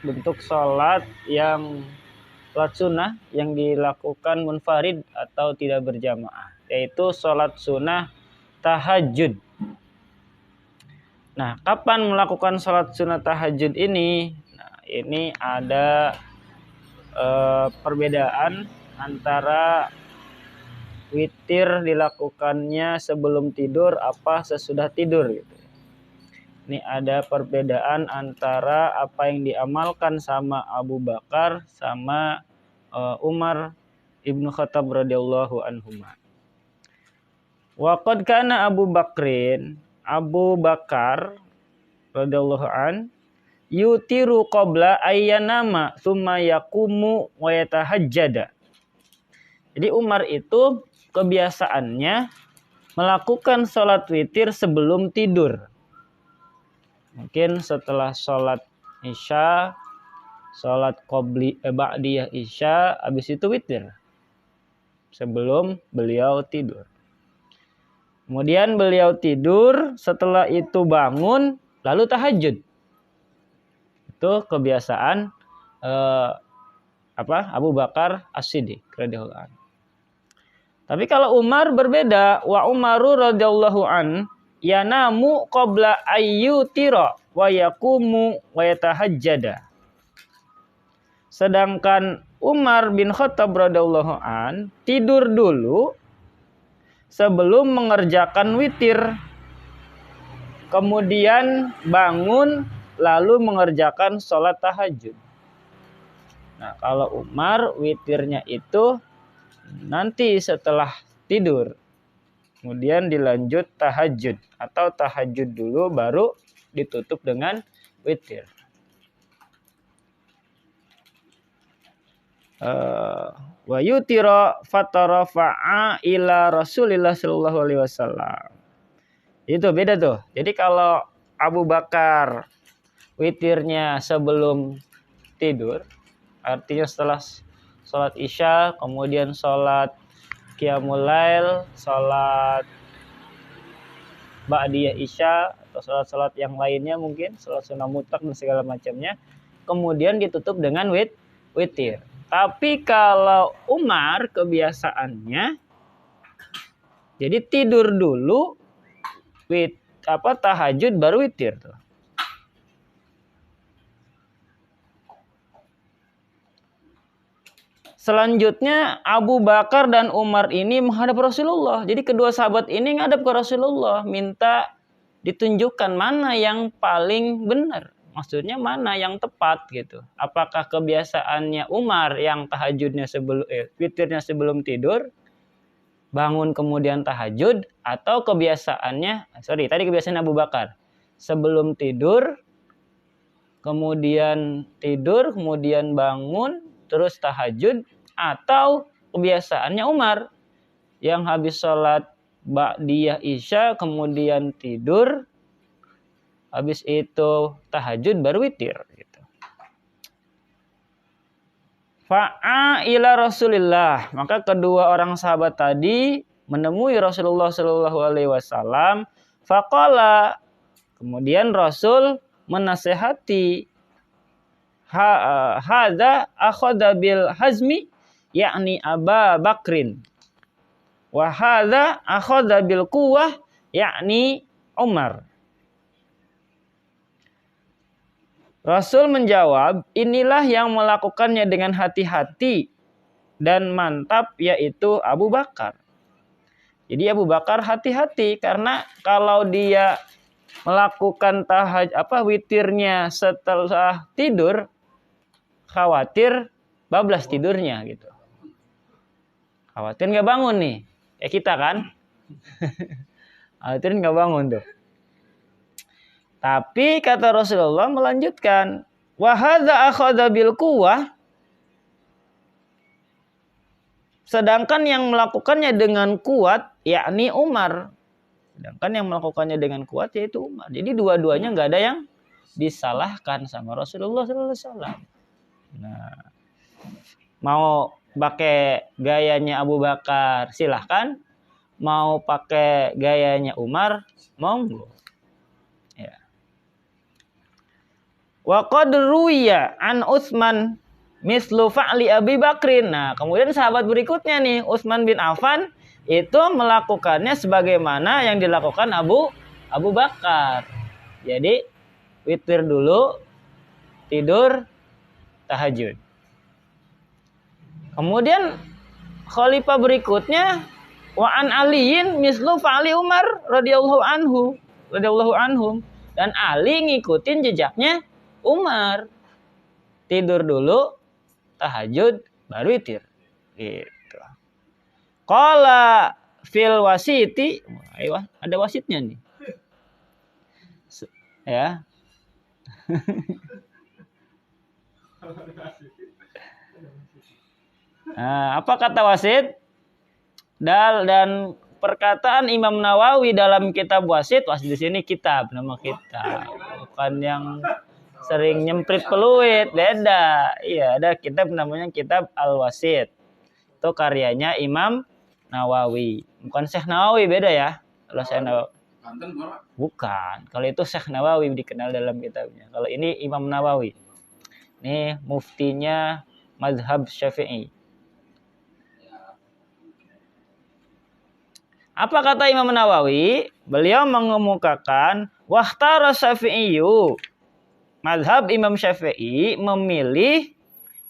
bentuk sholat sunnah yang dilakukan munfarid atau tidak berjamaah, yaitu sholat sunnah tahajud. Nah, kapan melakukan sholat sunnah tahajud ini? Nah, ini ada perbedaan antara witir dilakukannya sebelum tidur apa sesudah tidur gitu. Ini ada perbedaan antara apa yang diamalkan sama Abu Bakar sama Umar ibnu Khattab radhiyallahu anhuma. Wa qad kana Abu Bakar radhiyallahu an yutiru qabla ayyanama tsumma yaqumu wa yatahajjada. Jadi Umar itu kebiasaannya melakukan sholat witir sebelum tidur. Mungkin setelah sholat isya, sholat ba'diyah isya, habis itu witir sebelum beliau tidur. Kemudian beliau tidur, setelah itu bangun, lalu tahajud. Itu kebiasaan Abu Bakar As-Siddiq radhiyallahu anhu. Tapi kalau Umar berbeda, wa Umaru radhiyallahu an yanamu qabla ayyutira wa yaqumu wa yatahajjada. Sedangkan Umar bin Khattab radhiyallahu an tidur dulu sebelum mengerjakan witir. Kemudian bangun lalu mengerjakan sholat tahajud. Nah, kalau Umar witirnya itu nanti setelah tidur. Kemudian dilanjut tahajud atau tahajud dulu baru ditutup dengan witir. Wa yutira fatarafa'a ila Rasulillah sallallahu alaihi wasallam. Itu beda tuh. Jadi kalau Abu Bakar witirnya sebelum tidur, artinya setelah sholat isya, kemudian sholat qiyamul lail, sholat ba'diyah isya, atau sholat-sholat yang lainnya mungkin, sholat sunnah mutlak dan segala macamnya, kemudian ditutup dengan witir. Tapi kalau Umar kebiasaannya, jadi tidur dulu, tahajud baru witir tuh. Selanjutnya Abu Bakar dan Umar ini menghadap Rasulullah. Jadi kedua sahabat ini menghadap ke Rasulullah, minta ditunjukkan mana yang paling benar. Maksudnya mana yang tepat gitu. Apakah kebiasaannya Umar yang tahajudnya witirnya sebelum tidur, bangun kemudian tahajud, atau tadi kebiasaan Abu Bakar sebelum tidur, kemudian bangun terus tahajud, atau kebiasaannya Umar yang habis sholat ba'diyah isya kemudian tidur, habis itu tahajud baru witir gitu. Fa'a ila Rasulillah, maka kedua orang sahabat tadi menemui Rasulullah sallallahu alaihi wasallam. Faqala, kemudian Rasul menasehati, hadza akhadha bil hazmi yakni Aba Bakrin, wa hadza akhadha bil quwwah yakni Umar. Rasul menjawab, inilah yang melakukannya dengan hati-hati dan mantap, yaitu Abu Bakar. Jadi Abu Bakar hati-hati, karena kalau dia melakukan witirnya setelah tidur, khawatir bablas tidurnya gitu. Khawatir nggak bangun nih, ya kita kan? Khawatir nggak bangun tuh. Tapi kata Rasulullah melanjutkan, wa hadza akhadha bil quwwah, sedangkan yang melakukannya dengan kuat yakni Umar. Sedangkan yang melakukannya dengan kuat yaitu Umar. Jadi dua-duanya nggak ada yang disalahkan sama Rasulullah sallallahu alaihi wasallam. Nah, mau pakai gayanya Abu Bakar silahkan, mau pakai gayanya Umar monggo. Ya. Wa qad ruwiya an Utsman mislu fa'li Abi Bakrin. Nah, kemudian sahabat berikutnya nih, Utsman bin Affan itu melakukannya sebagaimana yang dilakukan Abu Bakar. Jadi witir dulu, tidur, tahajud. Kemudian khalifah berikutnya wa an aliyin mislu fa'li Umar radhiyallahu anhum. Dan Ali ngikutin jejaknya Umar. Tidur dulu, tahajud, baru witir. Gitu. Qala fil wasiti, ayo ada wasitnya nih. Ya. Nah, apa kata wasit? Dan perkataan Imam Nawawi dalam kitab wasit di sini kitab, nama kitab, bukan yang sering nyemprit peluit, beda. Iya, ada kitab namanya kitab Al-Wasit. Itu karyanya Imam Nawawi. Bukan Syekh Nawawi, beda ya. Kalau Syekh Nawawi. Bukan. Kalau itu Syekh Nawawi dikenal dalam kitabnya. Kalau ini Imam Nawawi. Ini muftinya mazhab Syafi'i. Apa kata Imam Nawawi? Beliau mengemukakan wahtara Syafi'iyyu. Mazhab Imam Syafi'i memilih,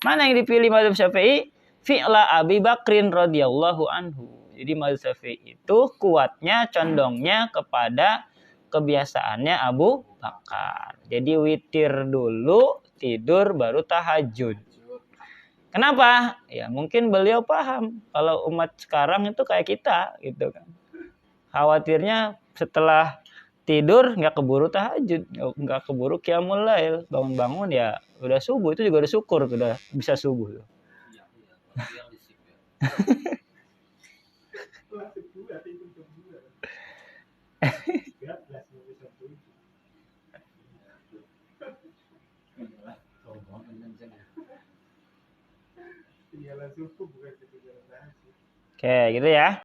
mana yang dipilih mazhab Syafi'i? Fi'la Abi Bakrin radhiyallahu anhu. Jadi mazhab Syafi'i itu kuatnya, condongnya kepada kebiasaannya Abu Bakar. Jadi witir dulu, tidur, baru tahajud. Kenapa? Ya mungkin beliau paham kalau umat sekarang itu kayak kita gitu kan. Khawatirnya setelah tidur nggak keburu tahajud, nggak keburu qiyamul lail, bangun-bangun ya udah subuh, itu juga udah syukur udah bisa subuh. Oke, gitu ya.